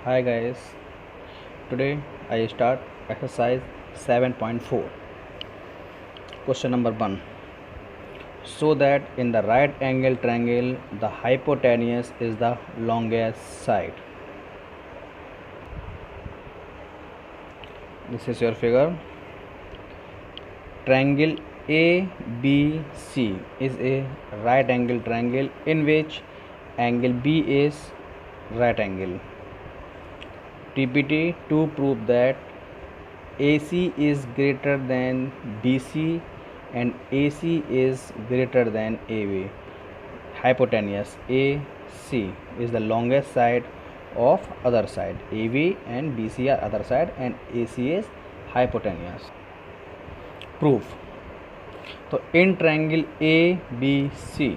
Hi guys, today I start exercise 7.4. Question number 1. So that in the right angle triangle the hypotenuse is the longest side. This is your figure. Triangle ABC is a right angle triangle in which angle B is right angle. TPT to prove that AC is greater than BC and AC is greater than AB. Hypotenuse AC is the longest side of other side. AB and BC are other side and AC is hypotenuse. Proof. तो in triangle A B C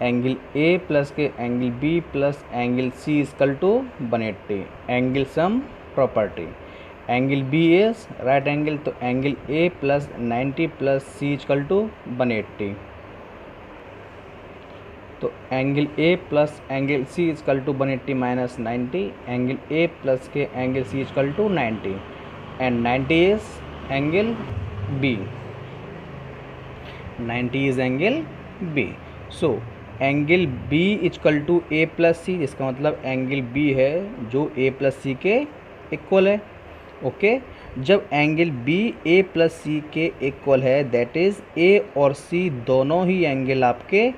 angle A plus के angle B plus angle C equal to 180. Angle sum property. Angle B is right angle तो angle A plus 90 plus C equal to 180. तो angle A plus angle C equal to 180 minus 90. Angle A plus के angle C equal to 90 and 90 is angle B. 90 is angle B. So angle B equal to A plus C, जिसका मतलब angle B है जो A plus सी के equal है. Okay जब angle B A plus सी के equal है दैट इज़ A और C दोनों ही एंगल आपके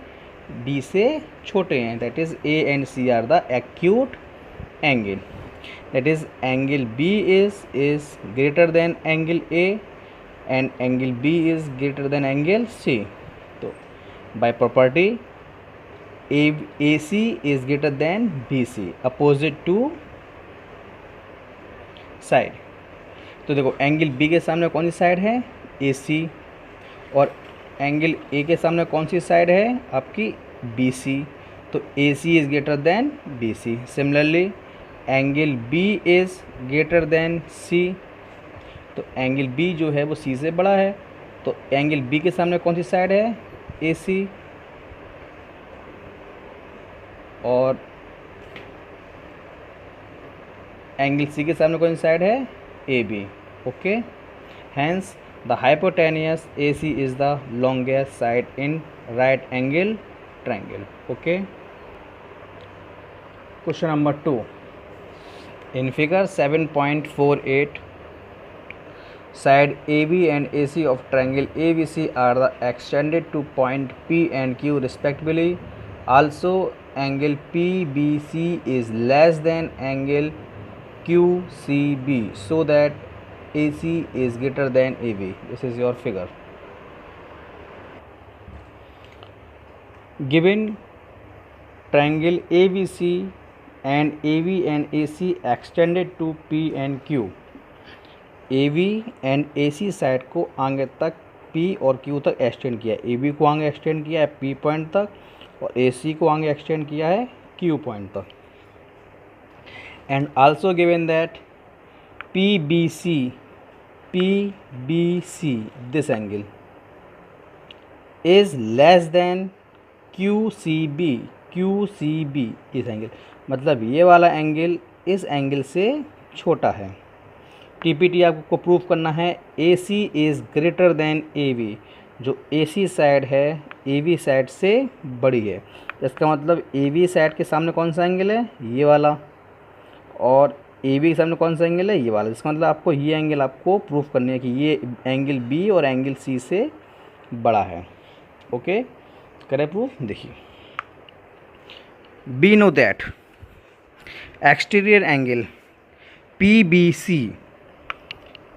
B से छोटे हैं. That is A and C are the acute angle. That is angle B is greater than angle A and angle B is greater than angle C. So by property AC is greater than BC opposite to side. तो देखो angle B के सामने कौन सी side है AC और angle A के सामने कौन सी साइड है आपकी BC. तो AC is greater than BC. Similarly angle B is greater than C. तो एंगल B जो है वो C से बड़ा है. तो एंगल B के सामने कौन सी साइड है AC और एंगल C के सामने कौन सी साइड है AB. Okay hence the hypotenuse AC is the longest side in right angle triangle. Okay question number 2. In figure 7.48 side AB and AC of triangle ABC are extended to point P and Q respectively. Also angle PBC is less than angle QCB so that AC is greater than AB. This is your figure. Given triangle ABC and AB and AC extended to P and Q. AB and AC side को आगे तक P और Q तक extend किया है. AB को आगे extend किया है P पॉइंट तक और AC को आगे एक्सटेंड किया है Q पॉइंट तक. And also given that PBC this angle is less than QCB इस एंगल. मतलब ये वाला एंगल इस एंगल से छोटा है. TPT आपको प्रूफ करना है AC is greater then AB. जो AC साइड है AB साइड से बड़ी है. इसका मतलब AB साइड के सामने कौन सा एंगल है ये वाला और AB के सामने कौन सा एंगल है ये वाला. इसका मतलब आपको ये एंगल आपको प्रूफ करनी है कि ये एंगल B और एंगल C से बड़ा है. ओके करें प्रूफ. देखिए we know that exterior angle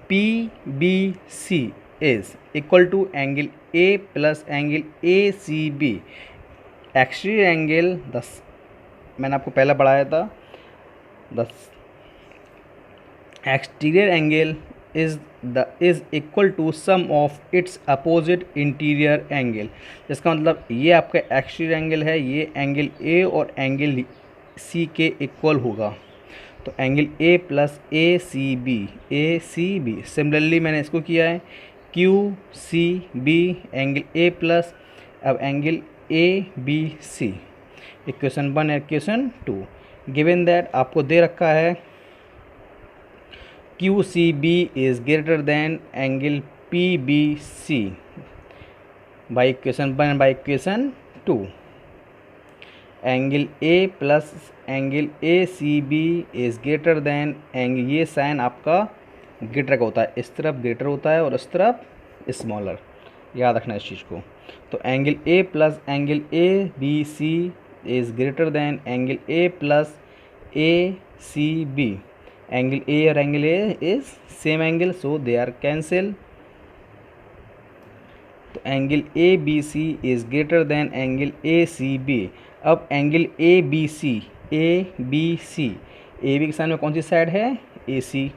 PBC is equal to angle A plus angle ACB. Exterior angle 10 मैंने आपको पहले पढ़ाया था. 10 exterior angle is equal to sum of its opposite interior angle. जिसका मतलब ये आपका एक्सटीरियर एंगल है, ये एंगल A और एंगल C के इक्वल होगा. तो angle A plus ACB. Similarly मैंने इसको किया है QCB एंगल A प्लस अब angle ABC. Equation 1 equation 2. Given that आपको दे रखा है Q C B is greater than angle P B C by equation 1 by equation 2। Angle A plus angle A C B is greater than angle, ये sign आपका greater का होता है, इस तरफ ग्रेटर होता है और इस तरफ स्मॉलर, याद रखना इस चीज़ को। तो angle A plus angle A B C is greater than angle A plus A C B. Angle A और angle A is same angle, so they are cancel. तो angle A B C is greater than angle A C B. अब angle A B C, A B के सामने कौन सी side है, ए सी।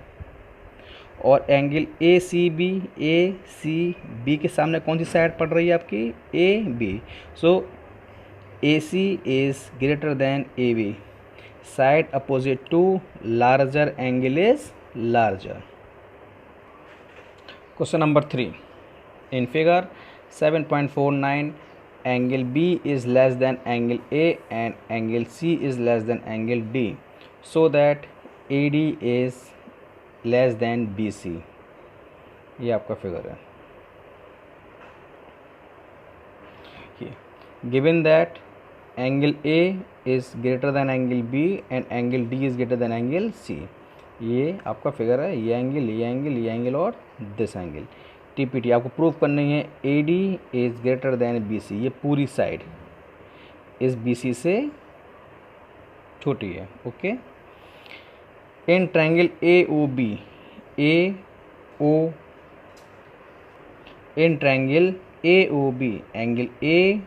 और angle A C B के सामने कौन सी साइड पड़ रही है आपकी, A B. So A C is greater than A B. Side opposite to larger angle is larger. Question number 3, in figure 7.49 angle B is less than angle A and angle C is less than angle D, so that AD is less than BC। ये आपका figure है। Given that angle A is greater than angle B and angle D is greater than angle C। ये आपका figure है, ये angle और this angle. TPT आपको prove करनी है A D is greater than B C. ये पूरी साइड इस बी सी से छोटी है। Okay, in triangle A O B, in triangle A O B, angle A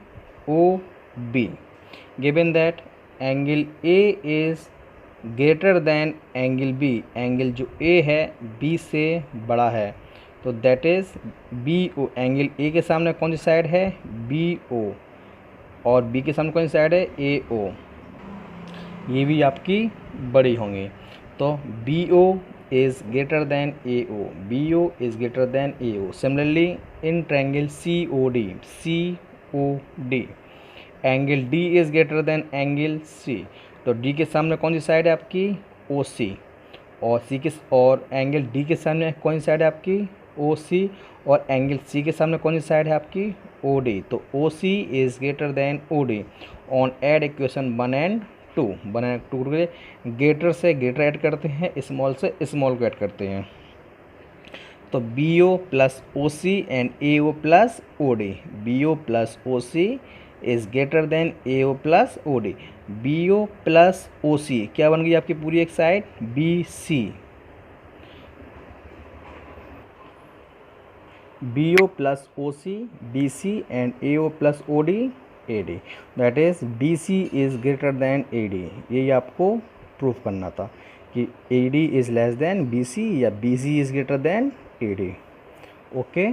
O B, given that angle A is greater than angle B. Angle जो A है B से बड़ा है, तो that is B O. Angle A के सामने कौन सी साइड है, बी ओ, और बी के सामने कौन सी साइड है, ए ओ। ये भी आपकी बड़ी होंगी। तो B O is greater than A O, B O is greater than A O. Similarly in triangle C O D, angle D is greater than angle C. तो डी के सामने कौन सी साइड है आपकी, ओ सी, और एंगल डी के सामने कौन सी साइड है आपकी, ओ सी, और एंगल सी के सामने कौन सी साइड है आपकी, ओ डी। तो O C is greater than O D on add equation 1 and 2। 1 and 2 के ग्रेटर से ग्रेटर ऐड करते हैं, स्मॉल से स्मॉल को ऐड करते हैं। तो B O plus O C and A O plus O D, B O plus O C is greater than A O plus O D. B O plus O C क्या बन गई आपकी पूरी एक side, B C. B O plus O C, B C, and A O plus O D, A D. That is B C is greater than A D. यही आपको proof करना था कि A D is less than B C या B C is greater than A D. Okay.